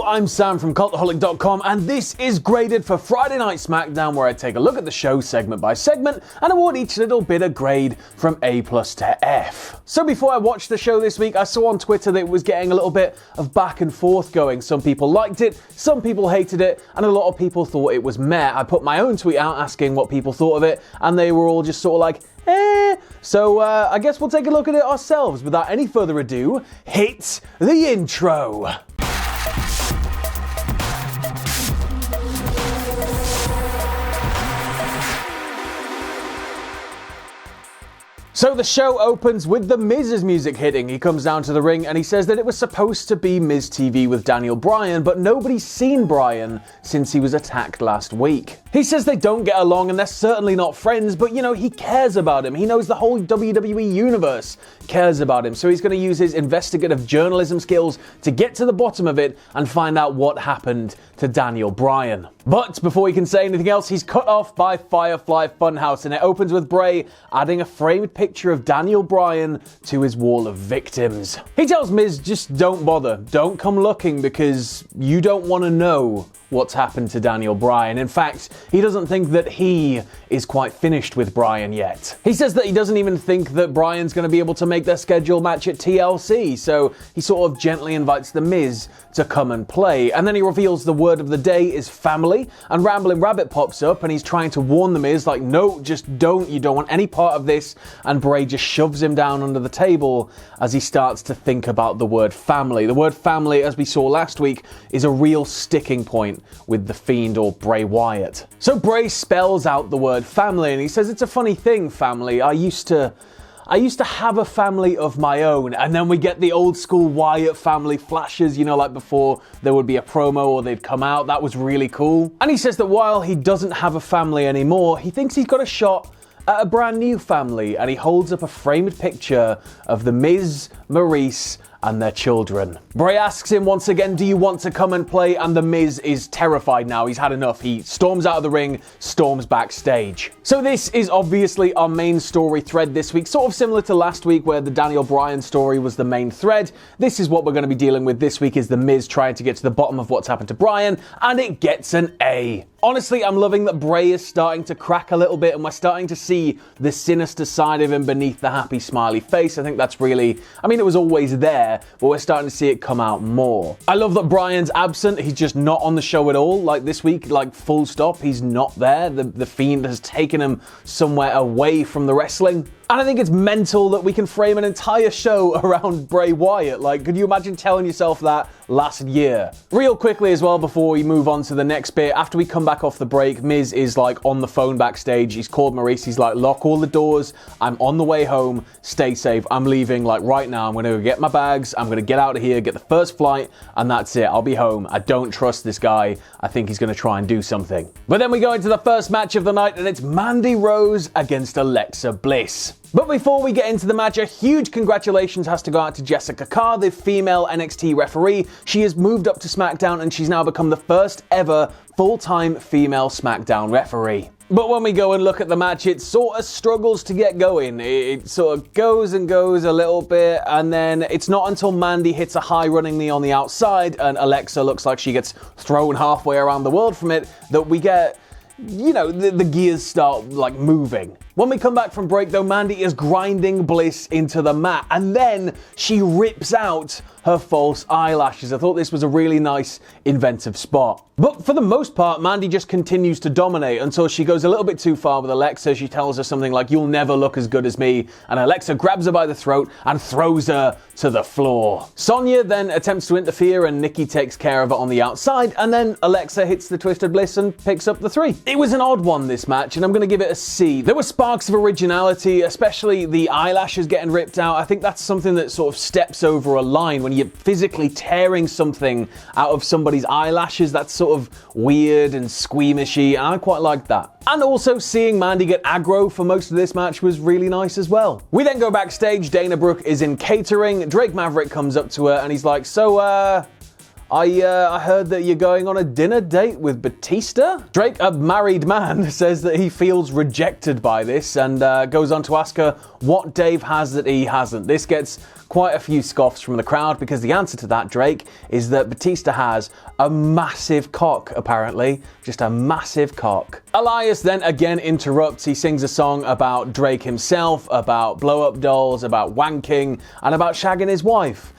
Hello, I'm Sam from Cultaholic.com, and this is Graded for Friday Night SmackDown, where I take a look at the show segment by segment and award each little bit a grade from A+ to F. So before I watched the show this week, I saw on Twitter that it was getting a little bit of back and forth going. Some people liked it, some people hated it, and a lot of people thought it was meh. I put my own tweet out asking what people thought of it, and they were all just sort of like, eh. So I guess we'll take a look at it ourselves. Without any further ado, hit the intro. So the show opens with the Miz's music hitting. He comes down to the ring and he says that it was supposed to be Miz TV with Daniel Bryan, but nobody's seen Bryan since he was attacked last week. He says they don't get along and they're certainly not friends, but you know, he cares about him. He knows the whole WWE universe cares about him, so he's going to use his investigative journalism skills to get to the bottom of it and find out what happened to Daniel Bryan. But before he can say anything else, he's cut off by Firefly Funhouse, and it opens with Bray adding a framed picture of Daniel Bryan to his wall of victims. He tells Miz, just don't bother, don't come looking, because you don't want to know what's happened to Daniel Bryan. In fact, he doesn't think that he is quite finished with Bryan yet. He says that he doesn't even think that Bryan's going to be able to make their scheduled match at TLC, so he sort of gently invites The Miz to come and play. And then he reveals the word of the day is family, and Rambling Rabbit pops up and he's trying to warn The Miz, like, no, just don't, you don't want any part of this, and Bray just shoves him down under the table as he starts to think about the word family. The word family, as we saw last week, is a real sticking point with The Fiend or Bray Wyatt. So Bray spells out the word family and he says, it's a funny thing, family. I used to have a family of my own. And then we get the old school Wyatt family flashes, you know, like before there would be a promo or they'd come out. That was really cool. And he says that while he doesn't have a family anymore, he thinks he's got a shot at a brand new family, and he holds up a framed picture of The Miz, Maurice, and their children. Bray asks him once again, do you want to come and play? And The Miz is terrified now. He's had enough. He storms out of the ring, storms backstage. So this is obviously our main story thread this week, sort of similar to last week where the Daniel Bryan story was the main thread. This is what we're going to be dealing with this week, is The Miz trying to get to the bottom of what's happened to Bryan, and it gets an A. Honestly, I'm loving that Bray is starting to crack a little bit and we're starting to see the sinister side of him beneath the happy smiley face. I think that's really, I mean, it was always there, but we're starting to see it come out more. I love that Bryan's absent. He's just not on the show at all. Like this week, like full stop, he's not there. The Fiend has taken him somewhere away from the wrestling. And I think it's mental that we can frame an entire show around Bray Wyatt. Like, could you imagine telling yourself that last year? Real quickly as well, before we move on to the next bit, after we come back off the break, Miz is like on the phone backstage. He's called Maurice. He's like, lock all the doors. I'm on the way home. Stay safe. I'm leaving like right now. I'm going to go get my bags. I'm going to get out of here, get the first flight, and that's it. I'll be home. I don't trust this guy. I think he's going to try and do something. But then we go into the first match of the night, and it's Mandy Rose against Alexa Bliss. But before we get into the match, a huge congratulations has to go out to Jessica Carr, the female NXT referee. She has moved up to SmackDown and she's now become the first ever full-time female SmackDown referee. But when we go and look at the match, it sort of struggles to get going. It sort of goes and goes a little bit, and then it's not until Mandy hits a high running knee on the outside and Alexa looks like she gets thrown halfway around the world from it that we get, you know, the gears start like moving. When we come back from break though, Mandy is grinding Bliss into the mat and then she rips out her false eyelashes. I thought this was a really nice, inventive spot. But for the most part, Mandy just continues to dominate until she goes a little bit too far with Alexa. She tells her something like, you'll never look as good as me. And Alexa grabs her by the throat and throws her to the floor. Sonya then attempts to interfere and Nikki takes care of it on the outside. And then Alexa hits the Twisted Bliss and picks up the 3. It was an odd one, this match, and I'm going to give it a C. There were sparks of originality, especially the eyelashes getting ripped out. I think that's something that sort of steps over a line. When you're physically tearing something out of somebody's eyelashes, that's sort of weird and squeamishy, and I quite like that. And also seeing Mandy get aggro for most of this match was really nice as well. We then go backstage. Dana Brooke is in catering. Drake Maverick comes up to her and he's like, so, I heard that you're going on a dinner date with Batista? Drake, a married man, says that he feels rejected by this and goes on to ask her what Dave has that he hasn't. This gets quite a few scoffs from the crowd because the answer to that, Drake, is that Batista has a massive cock, apparently. Just a massive cock. Elias then again interrupts. He sings a song about Drake himself, about blow-up dolls, about wanking, and about shagging his wife.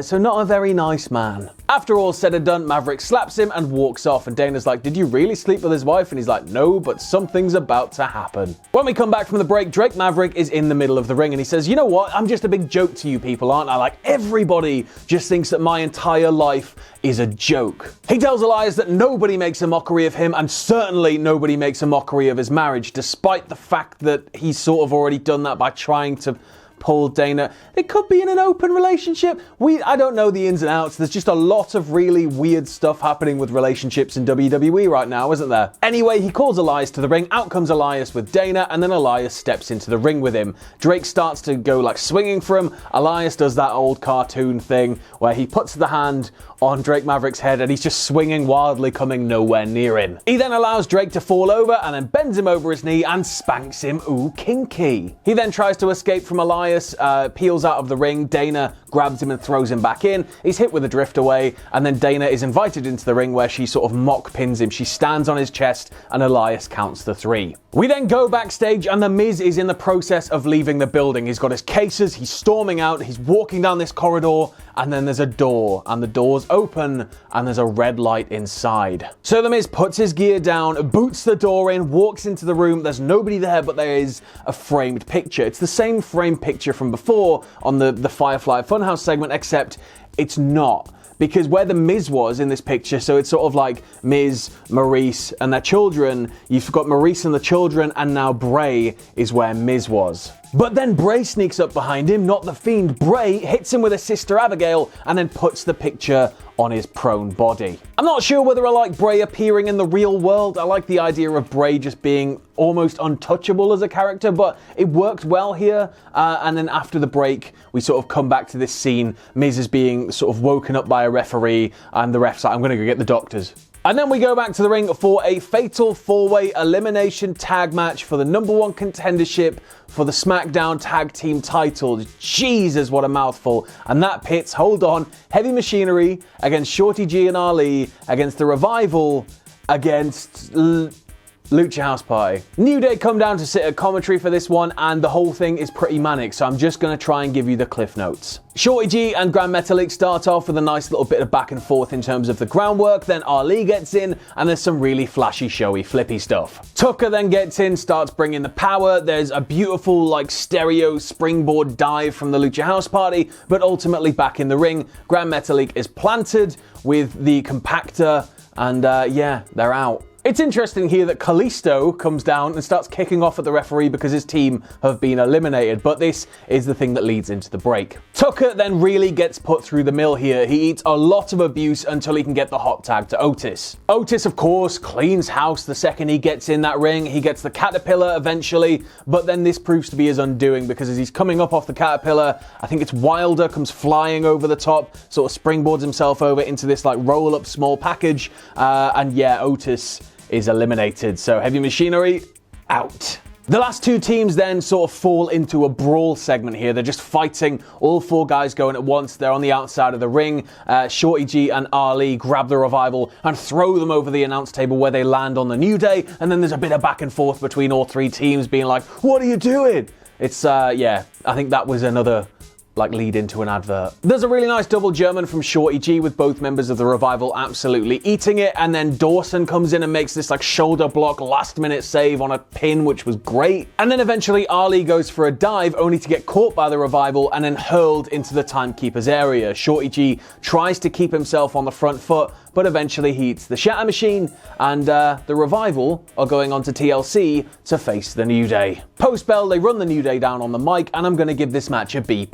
So not a very nice man. After all's said and done, Maverick slaps him and walks off, and Dana's like, did you really sleep with his wife? And he's like, no, but something's about to happen. When we come back from the break, Drake Maverick is in the middle of the ring and he says, you know what, I'm just a big joke to you people, aren't I? Like, everybody just thinks that my entire life is a joke. He tells Elias that nobody makes a mockery of him, and certainly nobody makes a mockery of his marriage, despite the fact that he's sort of already done that by trying to pull Dana. They could be in an open relationship. I don't know the ins and outs. There's just a lot of really weird stuff happening with relationships in WWE right now, isn't there? Anyway, he calls Elias to the ring. Out comes Elias with Dana, and then Elias steps into the ring with him. Drake starts to go like swinging for him. Elias does that old cartoon thing where he puts the hand on Drake Maverick's head and he's just swinging wildly, coming nowhere near him. He then allows Drake to fall over and then bends him over his knee and spanks him, ooh, kinky. He then tries to escape from Elias, peels out of the ring. Dana grabs him and throws him back in. He's hit with a drift away, and then Dana is invited into the ring where she sort of mock pins him. She stands on his chest and Elias counts the 3. We then go backstage and The Miz is in the process of leaving the building. He's got his cases, he's storming out, he's walking down this corridor, and then there's a door, and the door's open, and there's a red light inside. So The Miz puts his gear down, boots the door in, walks into the room. There's nobody there, but there is a framed picture. It's the same framed picture from before on the Firefly Funhouse segment, except it's not. Because where The Miz was in this picture, so it's sort of like Miz, Maurice, and their children. You've got Maurice and the children, and now Bray is where Miz was. But then Bray sneaks up behind him, not the Fiend. Bray hits him with his sister Abigail and then puts the picture on his prone body. I'm not sure whether I like Bray appearing in the real world. I like the idea of Bray just being almost untouchable as a character, but it worked well here. And then after the break, we sort of come back to this scene. Miz is being sort of woken up by a referee, and the ref's like, I'm going to go get the doctors. And then we go back to the ring for a fatal 4-way elimination tag match for the #1 contendership for the SmackDown tag team titles. Jesus, what a mouthful. And that pits, hold on, Heavy Machinery against Shorty G and Ali against the Revival against Lucha House Party. New Day come down to sit at commentary for this one, and the whole thing is pretty manic, so I'm just going to try and give you the cliff notes. Shorty G and Grand Metalik start off with a nice little bit of back and forth in terms of the groundwork, then Ali gets in, and there's some really flashy, showy, flippy stuff. Tucker then gets in, starts bringing the power. There's a beautiful, like, stereo springboard dive from the Lucha House Party, but ultimately back in the ring, Grand Metalik is planted with the compactor, and yeah, they're out. It's interesting here that Kalisto comes down and starts kicking off at the referee because his team have been eliminated, but this is the thing that leads into the break. Tucker then really gets put through the mill here. He eats a lot of abuse until he can get the hot tag to Otis. Otis, of course, cleans house the second he gets in that ring. He gets the Caterpillar eventually, but then this proves to be his undoing because as he's coming up off the Caterpillar, I think it's Wilder comes flying over the top, sort of springboards himself over into this like roll-up small package, and yeah, Otis is eliminated. So Heavy Machinery, out. The last two teams then sort of fall into a brawl segment here. They're just fighting, all 4 guys going at once. They're on the outside of the ring. Shorty G and Ali grab the Revival and throw them over the announce table where they land on the New Day. And then there's a bit of back and forth between all 3 teams being like, what are you doing? It's, yeah, I think that was another like lead into an advert. There's a really nice double German from Shorty G with both members of the Revival absolutely eating it, and then Dawson comes in and makes this like shoulder block last minute save on a pin, which was great. And then eventually Ali goes for a dive only to get caught by the Revival and then hurled into the Timekeeper's area. Shorty G tries to keep himself on the front foot, but eventually he eats the Shatter Machine, and the Revival are going on to TLC to face the New Day. Post-bell, they run the New Day down on the mic, and I'm going to give this match a B+.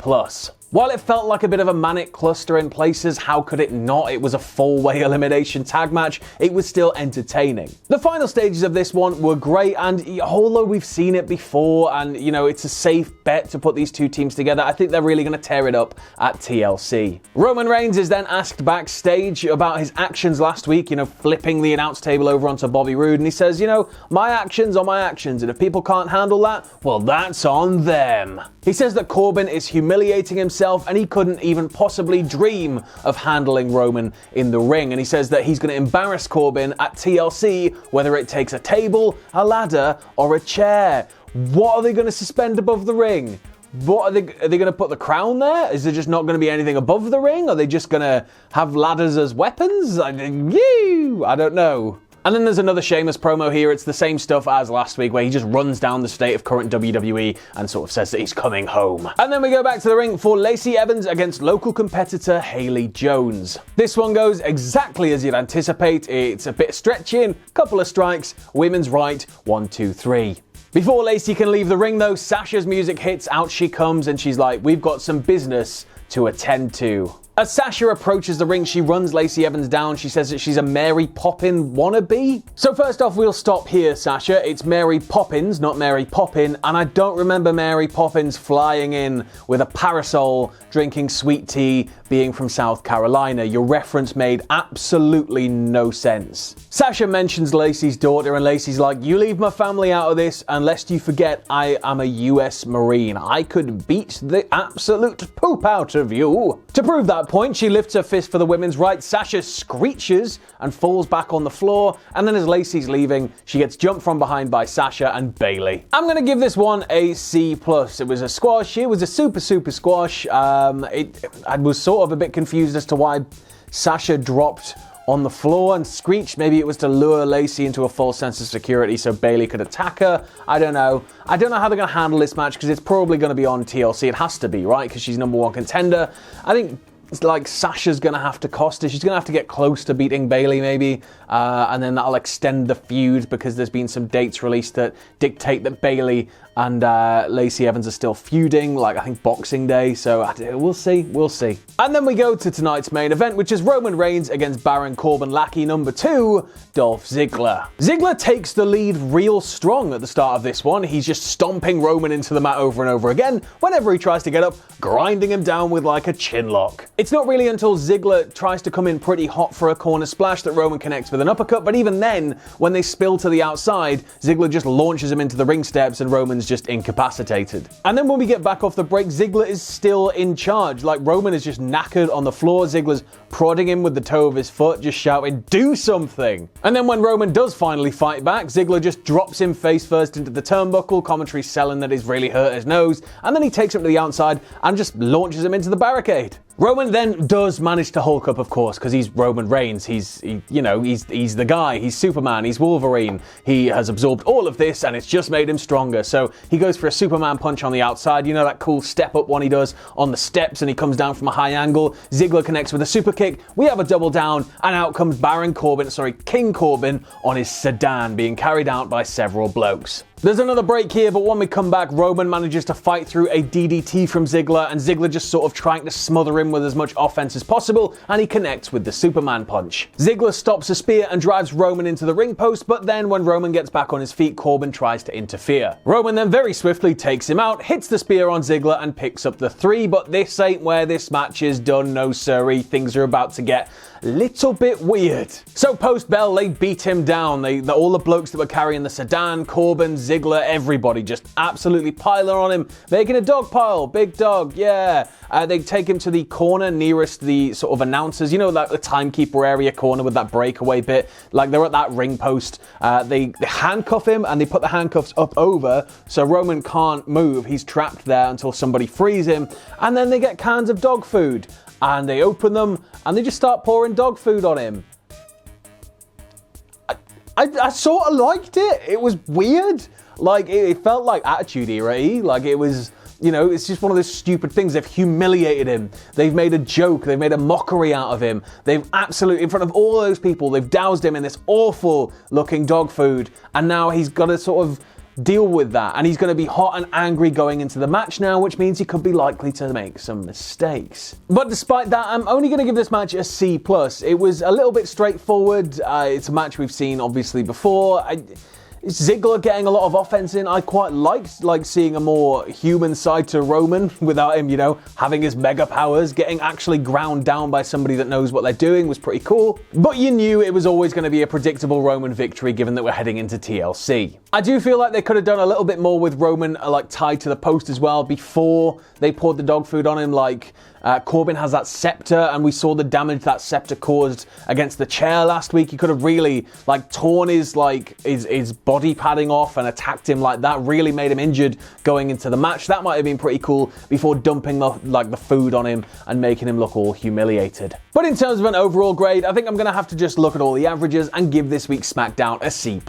While it felt like a bit of a manic cluster in places, how could it not? It was a 4-way elimination tag match. It was still entertaining. The final stages of this one were great, and although we've seen it before and, it's a safe bet to put these two teams together, I think they're really going to tear it up at TLC. Roman Reigns is then asked backstage about his actions last week, flipping the announce table over onto Bobby Roode, and he says, my actions are my actions, and if people can't handle that, well, that's on them. He says that Corbin is humiliating himself and he couldn't even possibly dream of handling Roman in the ring. And he says that he's going to embarrass Corbin at TLC, whether it takes a table, a ladder, or a chair. What are they going to suspend above the ring? Are they going to put the crown there? Is there just not going to be anything above the ring? Are they just going to have ladders as weapons? I don't know. And then there's another Sheamus promo here. It's the same stuff as last week, where he just runs down the state of current WWE and sort of says that he's coming home. And then we go back to the ring for Lacey Evans against local competitor Haley Jones. This one goes exactly as you'd anticipate. It's a bit stretching, couple of strikes, women's right, 1, 2, 3. Before Lacey can leave the ring though, Sasha's music hits, out she comes, and she's like, we've got some business to attend to. As Sasha approaches the ring, she runs Lacey Evans down. She says that she's a Mary Poppin wannabe. So first off, we'll stop here, Sasha. It's Mary Poppins, not Mary Poppin, and I don't remember Mary Poppins flying in with a parasol, drinking sweet tea, being from South Carolina. Your reference made absolutely no sense. Sasha mentions Lacey's daughter, and Lacey's like, you leave my family out of this, unless you forget I am a US Marine. I could beat the absolute poop out of you. To prove that point, she lifts her fist for the women's right. Sasha screeches and falls back on the floor, and then as Lacey's leaving, she gets jumped from behind by Sasha and Bayley. I'm going to give this one a C+. It was a squash. It was a super squash. I was sort of a bit confused as to why Sasha dropped on the floor and screeched. Maybe it was to lure Lacey into a false sense of security so Bayley could attack her. I don't know. I don't know how they're going to handle this match because it's probably going to be on TLC. It has to be, right? Because she's number one contender. I think it's like Sasha's going to have to cost her. She's going to have to get close to beating Bayley maybe. And then that'll extend the feud because there's been some dates released that dictate that Bayley and Lacey Evans are still feuding, like I think Boxing Day, so we'll see. And then we go to tonight's main event, which is Roman Reigns against Baron Corbin lackey number 2, Dolph Ziggler. Ziggler takes the lead real strong at the start of this one. He's just stomping Roman into the mat over and over again, whenever he tries to get up, grinding him down with like a chin lock. It's not really until Ziggler tries to come in pretty hot for a corner splash that Roman connects with an uppercut, but even then, when they spill to the outside, Ziggler just launches him into the ring steps and Roman's just incapacitated. And then when we get back off the break, Ziggler is still in charge. Like, Roman is just knackered on the floor. Ziggler's prodding him with the toe of his foot, just shouting, do something. And then when Roman does finally fight back, Ziggler just drops him face first into the turnbuckle, commentary selling that he's really hurt his nose, and then he takes him to the outside and just launches him into the barricade. Roman then does manage to Hulk up, of course, because he's Roman Reigns. He's the guy. He's Superman. He's Wolverine. He has absorbed all of this, and it's just made him stronger. So he goes for a Superman punch on the outside. You know that cool step-up one he does on the steps, and he comes down from a high angle. Ziggler connects with a super kick. We have a double down, and out comes King Corbin on his sedan, being carried out by several blokes. There's another break here, but when we come back, Roman manages to fight through a DDT from Ziggler, and Ziggler just sort of trying to smother him with as much offense as possible, and he connects with the Superman punch. Ziggler stops a spear and drives Roman into the ring post, but then when Roman gets back on his feet, Corbin tries to interfere. Roman then very swiftly takes him out, hits the spear on Ziggler, and picks up the 3, but this ain't where this match is done, no siree. Things are about to get little bit weird. So post-bell, they beat him down. All the blokes that were carrying the sedan, Corbin, Ziggler, everybody just absolutely piling on him, making a dog pile. Big dog, yeah. They take him to the corner nearest the sort of announcers, you know, like the timekeeper area corner with that breakaway bit. Like they're at that ring post. They handcuff him and they put the handcuffs up over so Roman can't move. He's trapped there until somebody frees him. And then they get cans of dog food. And they open them, and they just start pouring dog food on him. I sort of liked it. It was weird. Like, it felt like Attitude Era-y. Like, it was, it's just one of those stupid things. They've humiliated him. They've made a joke. They've made a mockery out of him. They've absolutely, in front of all those people, they've doused him in this awful-looking dog food. And now he's got to sort of deal with that. And he's going to be hot and angry going into the match now, which means he could be likely to make some mistakes. But despite that, I'm only going to give this match a C+. It was a little bit straightforward. It's a match we've seen obviously before. Ziggler getting a lot of offense in. I quite liked seeing a more human side to Roman without him, having his mega powers. Getting actually ground down by somebody that knows what they're doing was pretty cool. But you knew it was always going to be a predictable Roman victory given that we're heading into TLC. I do feel like they could have done a little bit more with Roman tied to the post as well before they poured the dog food on him. Corbin has that scepter, and we saw the damage that scepter caused against the chair last week. He could have really torn his body padding off and attacked him like that. Really made him injured going into the match. That might have been pretty cool before dumping the food on him and making him look all humiliated. But in terms of an overall grade, I think I'm gonna have to just look at all the averages and give this week's SmackDown a C+.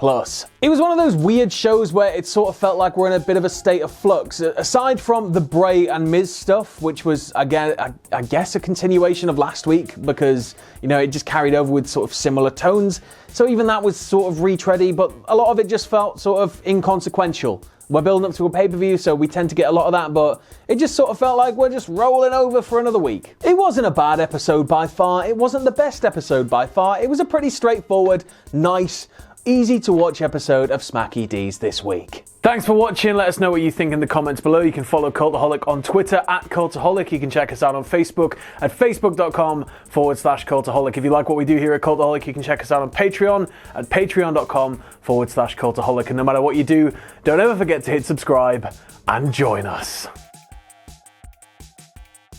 It was one of those weird shows where it sort of felt like we're in a bit of a state of flux. Aside from the Bray and Miz stuff, which was again, I guess a continuation of last week because, it just carried over with sort of similar tones. So even that was sort of retready, but a lot of it just felt sort of inconsequential. We're building up to a pay-per-view, so we tend to get a lot of that, but it just sort of felt like we're just rolling over for another week. It wasn't a bad episode by far. It wasn't the best episode by far. It was a pretty straightforward, nice, easy to watch episode of Smacky D's this week. Thanks for watching. Let us know what you think in the comments below. You can follow Cultaholic on Twitter @Cultaholic. You can check us out on Facebook at facebook.com/Cultaholic. If you like what we do here at Cultaholic, you can check us out on Patreon at patreon.com/Cultaholic. And no matter what you do, don't ever forget to hit subscribe and join us.